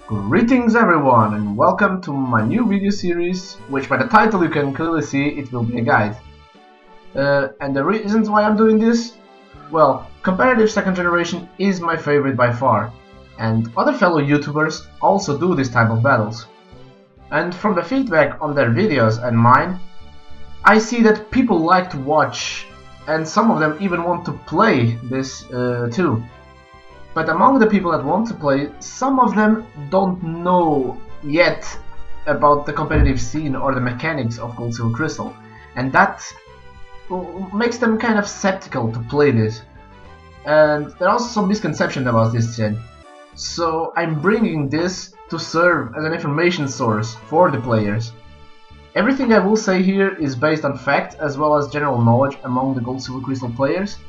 Greetings everyone and welcome to my new video series, which by the title you can clearly see it will be a guide. And the reasons why I'm doing this? Well, competitive second generation is my favorite by far, and other fellow YouTubers also do this type of battles. And from the feedback on their videos and mine, I see that people like to watch, and some of them even want to play this too. But among the people that want to play, some of them don't know yet about the competitive scene or the mechanics of Gold Silver Crystal, and that makes them kind of skeptical to play this. And there are also some misconceptions about this gen, so I'm bringing this to serve as an information source for the players. Everything I will say here is based on fact as well as general knowledge among the Gold Silver Crystal players,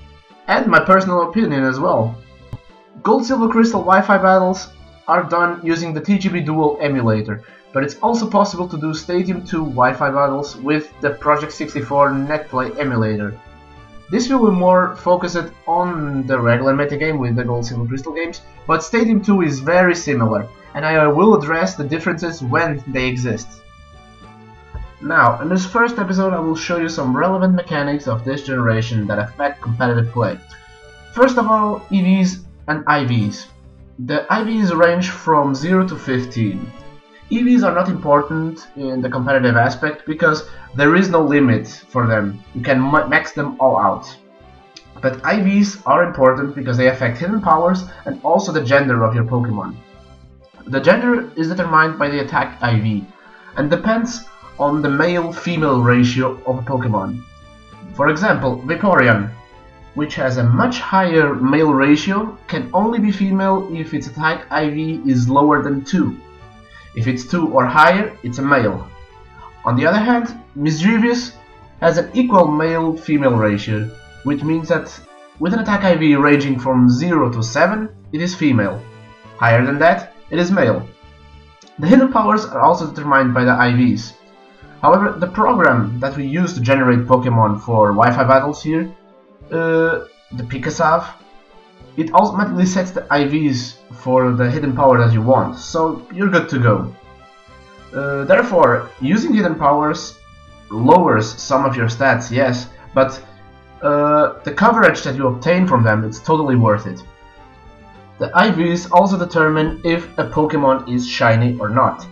and my personal opinion as well. Gold Silver Crystal Wi-Fi battles are done using the TGB Dual emulator, but it's also possible to do Stadium 2 Wi-Fi battles with the Project 64 NetPlay emulator. This will be more focused on the regular metagame with the Gold Silver Crystal games, but Stadium 2 is very similar, and I will address the differences when they exist. Now, in this first episode I will show you some relevant mechanics of this generation that affect competitive play. First of all, EVs and IVs. The IVs range from 0 to 15. EVs are not important in the competitive aspect because there is no limit for them. You can max them all out. But IVs are important because they affect hidden powers and also the gender of your Pokemon. The gender is determined by the attack IV and depends on the male-female ratio of a Pokemon. For example, Vaporeon, which has a much higher male ratio, can only be female if its attack IV is lower than 2. If it's 2 or higher, it's a male. On the other hand, Misdreavus has an equal male-female ratio, which means that with an attack IV ranging from 0 to 7, it is female. Higher than that, it is male. The hidden powers are also determined by the IVs. However, the program that we use to generate Pokemon for Wi-Fi battles here, the Pikasav, it automatically sets the IVs for the hidden power that you want, so you're good to go. Therefore, using hidden powers lowers some of your stats, yes, but the coverage that you obtain from them, it's totally worth it. The IVs also determine if a Pokemon is shiny or not.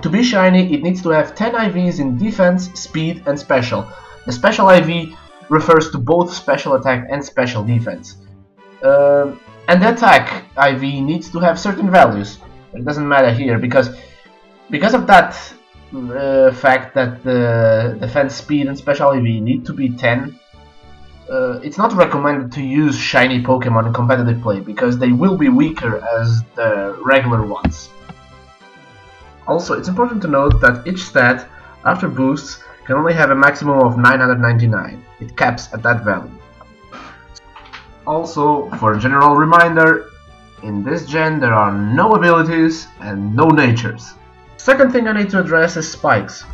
To be shiny, it needs to have 10 IVs in defense, speed and special. The special IV refers to both special attack and special defense. And the attack IV needs to have certain values. It doesn't matter here because of that fact that the defense, speed and special IV need to be 10. It's not recommended to use shiny Pokemon in competitive play because they will be weaker as the regular ones. Also, it's important to note that each stat after boosts can only have a maximum of 999. It caps at that value. Also, for a general reminder, in this gen there are no abilities and no natures. Second thing I need to address is spikes.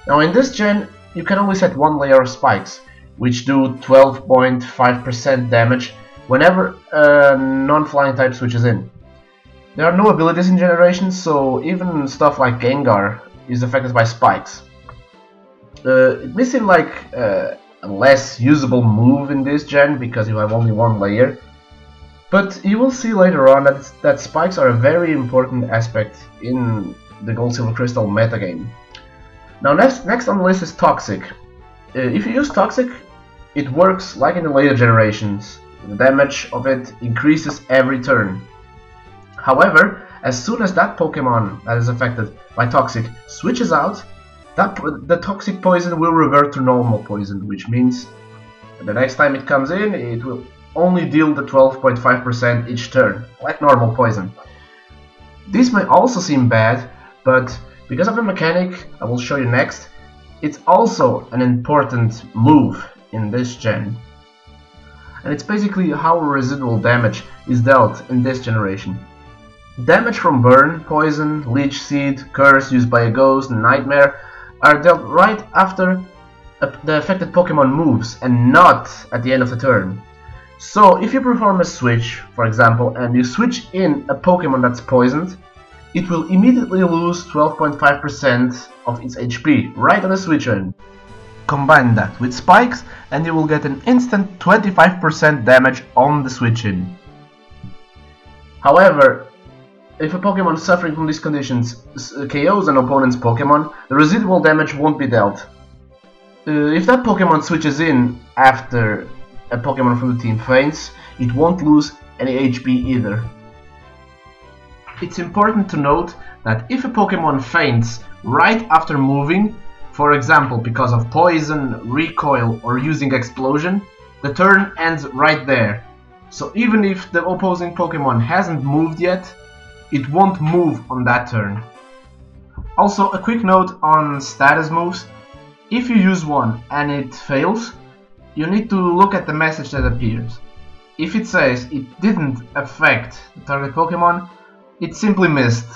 Now in this gen you can only set one layer of spikes, which do 12.5% damage whenever a non-flying type switches in. There are no abilities in generation, so even stuff like Gengar is affected by spikes. It may seem like a less usable move in this gen because you have only one layer, but you will see later on that spikes are a very important aspect in the Gold Silver Crystal metagame. Now next on the list is Toxic. If you use Toxic, it works like in the later generations. The damage of it increases every turn. However, as soon as that Pokemon that is affected by Toxic switches out, the toxic poison will revert to normal poison, which means the next time it comes in, it will only deal the 12.5% each turn, like normal poison. This may also seem bad, but because of the mechanic I will show you next, it's also an important move in this gen. And it's basically how residual damage is dealt in this generation. Damage from Burn, Poison, Leech Seed, Curse used by a Ghost, and Nightmare are dealt right after the affected Pokemon moves and not at the end of the turn. So if you perform a switch, for example, and you switch in a Pokemon that's poisoned, it will immediately lose 12.5% of its HP right on the switch on. Combine that with spikes and you will get an instant 25% damage on the switch in. However, if a Pokemon suffering from these conditions KOs an opponent's Pokemon, the residual damage won't be dealt. If that Pokemon switches in after a Pokemon from the team faints, it won't lose any HP either. It's important to note that if a Pokemon faints right after moving, for example because of poison, recoil or using explosion, the turn ends right there. So even if the opposing Pokemon hasn't moved yet, it won't move on that turn. Also, a quick note on status moves. If you use one and it fails, you need to look at the message that appears. If it says it didn't affect the target Pokemon, it simply missed.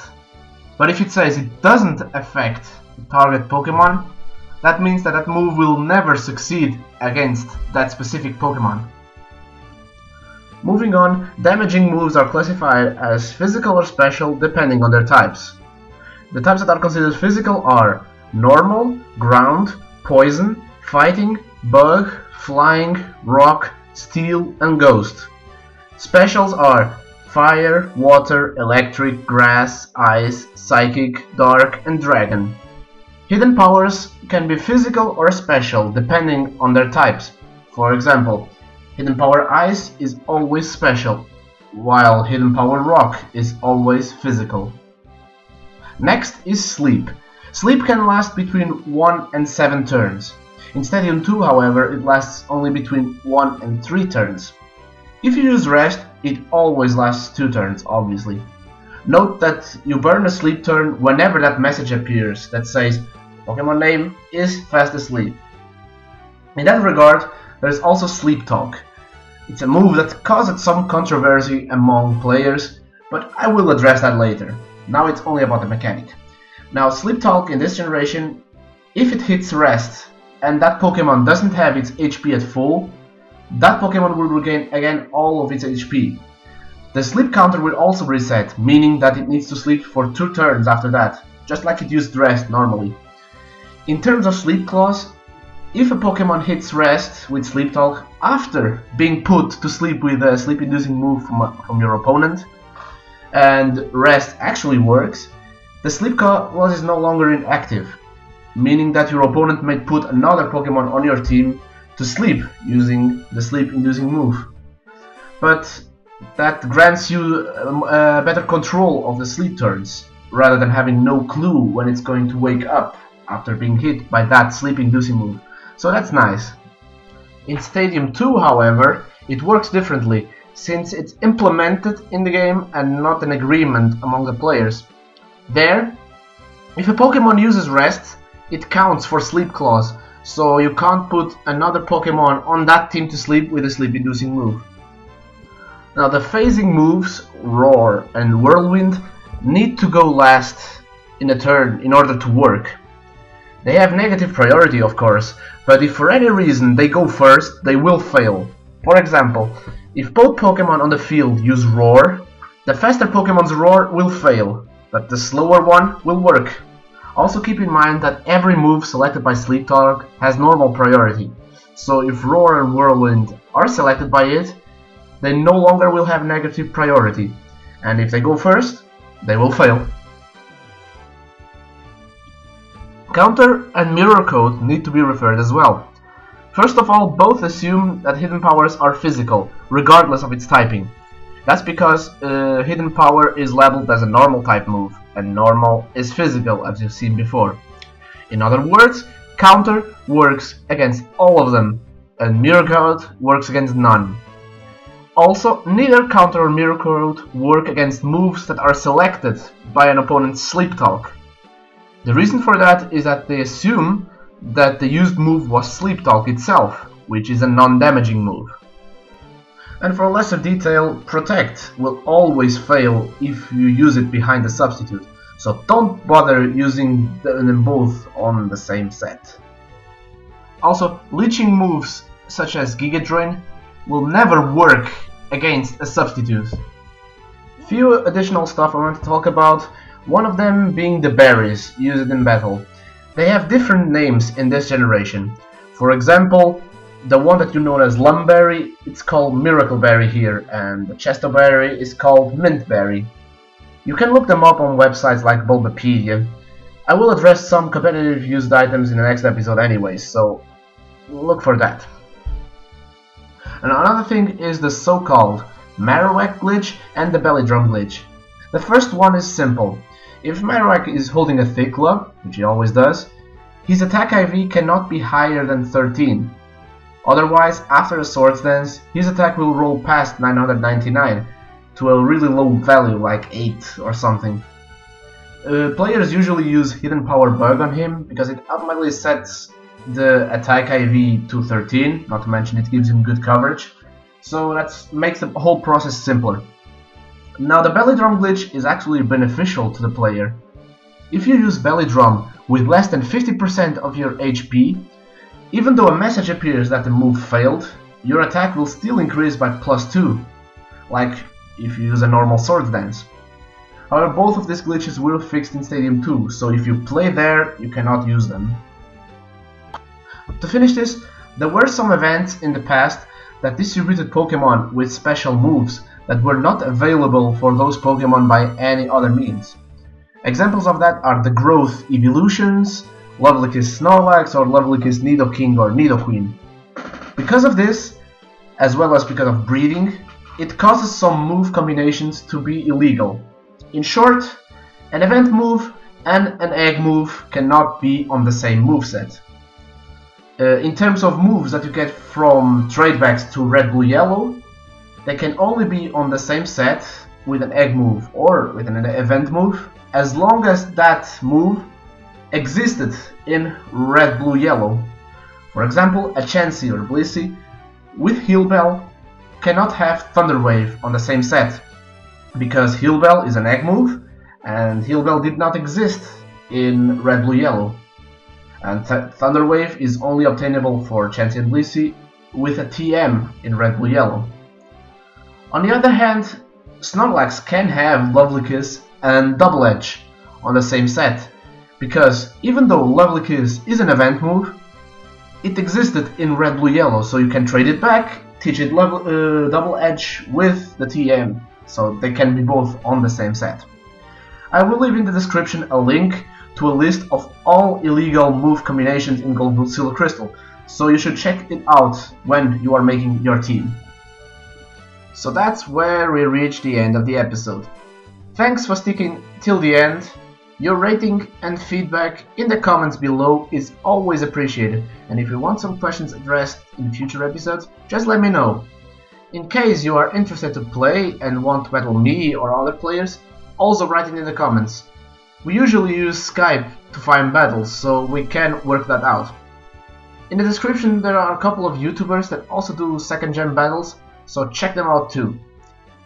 But if it says it doesn't affect the target Pokemon, that means that that move will never succeed against that specific Pokemon. Moving on, damaging moves are classified as physical or special depending on their types. The types that are considered physical are normal, ground, poison, fighting, bug, flying, rock, steel and ghost. Specials are fire, water, electric, grass, ice, psychic, dark and dragon. Hidden powers can be physical or special depending on their types. For example, Hidden Power Ice is always special, while Hidden Power Rock is always physical. Next is Sleep. Sleep can last between 1 and 7 turns. In Stadium 2, however, it lasts only between 1 and 3 turns. If you use Rest, it always lasts 2 turns, obviously. Note that you burn a Sleep turn whenever that message appears that says Pokemon name is fast asleep. In that regard, there is also Sleep Talk. It's a move that caused some controversy among players, but I will address that later. Now it's only about the mechanic. Now Sleep Talk in this generation, if it hits Rest and that Pokemon doesn't have its HP at full, that Pokemon will regain again all of its HP. The sleep counter will also reset, meaning that it needs to sleep for 2 turns after that, just like it used Rest normally. In terms of Sleep Clause, if a Pokemon hits Rest with Sleep Talk after being put to sleep with a sleep-inducing move from your opponent, and Rest actually works, the Sleep Clause is no longer inactive, meaning that your opponent may put another Pokemon on your team to sleep using the sleep-inducing move. But that grants you better control of the sleep turns, rather than having no clue when it's going to wake up after being hit by that sleep-inducing move. So that's nice. In Stadium 2, however, it works differently, since it's implemented in the game and not an agreement among the players. There, if a Pokemon uses Rest, it counts for Sleep Clause, so you can't put another Pokemon on that team to sleep with a sleep-inducing move. Now the phasing moves, Roar and Whirlwind, need to go last in a turn in order to work. They have negative priority, of course, but if for any reason they go first, they will fail. For example, if both Pokemon on the field use Roar, the faster Pokemon's Roar will fail, but the slower one will work. Also keep in mind that every move selected by Sleep Talk has normal priority, so if Roar and Whirlwind are selected by it, they no longer will have negative priority, and if they go first, they will fail. Counter and Mirror Code need to be referred as well. First of all, both assume that Hidden Powers are physical, regardless of its typing. That's because Hidden Power is labeled as a normal type move, and normal is physical, as you've seen before. In other words, Counter works against all of them, and Mirror Code works against none. Also, neither Counter or Mirror Code work against moves that are selected by an opponent's Sleep Talk. The reason for that is that they assume that the used move was Sleep Talk itself, which is a non-damaging move. And for lesser detail, Protect will always fail if you use it behind the substitute, so don't bother using them both on the same set. Also, leeching moves such as Giga Drain will never work against a substitute. Few additional stuff I want to talk about. one of them being the berries used in battle. They have different names in this generation. For example, the one that you know as Lumberry, it's called Miracle Berry here, and the Chesto Berry is called Mint Berry. You can look them up on websites like Bulbapedia. I will address some competitive used items in the next episode anyway, so look for that. And another thing is the so-called Marowak glitch and the Belly Drum glitch. The first one is simple. If Marowak is holding a thick club, which he always does, his attack IV cannot be higher than 13. Otherwise, after a Swords Dance, his attack will roll past 999 to a really low value like 8 or something. Players usually use Hidden Power Bug on him because it automatically sets the attack IV to 13, not to mention it gives him good coverage, so that makes the whole process simpler. Now the Belly Drum glitch is actually beneficial to the player. If you use Belly Drum with less than 50% of your HP, even though a message appears that the move failed, your attack will still increase by +2, like if you use a normal Swords Dance. However, both of these glitches were fixed in Stadium 2, so if you play there, you cannot use them. To finish this, there were some events in the past that distributed Pokemon with special moves that were not available for those Pokemon by any other means. Examples of that are the Growth Evolutions, Lovelykiss Snorlax, or Lovelykiss Nidoking or Nidoqueen. Because of this, as well as because of breeding, it causes some move combinations to be illegal. In short, an event move and an egg move cannot be on the same moveset. In terms of moves that you get from tradebacks to Red, Blue, Yellow, they can only be on the same set with an egg move or with an event move as long as that move existed in Red, Blue, Yellow. For example, a Chansey or Blissey with Heal Bell cannot have Thunder Wave on the same set because Heal Bell is an egg move and Heal Bell did not exist in Red, Blue, Yellow. And Thunder Wave is only obtainable for Chansey and Blissey with a TM in Red, Blue, Yellow. On the other hand, Snorlax can have Lovelykiss and Double Edge on the same set, because even though Lovelykiss is an event move, it existed in Red, Blue, Yellow, so you can trade it back, teach it Double Edge with the TM, so they can be both on the same set. I will leave in the description a link to a list of all illegal move combinations in Gold, Blue, Silver, Crystal, so you should check it out when you are making your team. So that's where we reach the end of the episode. Thanks for sticking till the end. Your rating and feedback in the comments below is always appreciated, and if you want some questions addressed in future episodes, just let me know. In case you are interested to play and want to battle me or other players, also write it in the comments. We usually use Skype to find battles, so we can work that out. In the description there are a couple of YouTubers that also do 2nd gen battles, so check them out too.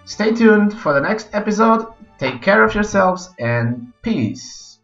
Stay tuned for the next episode, take care of yourselves, and peace!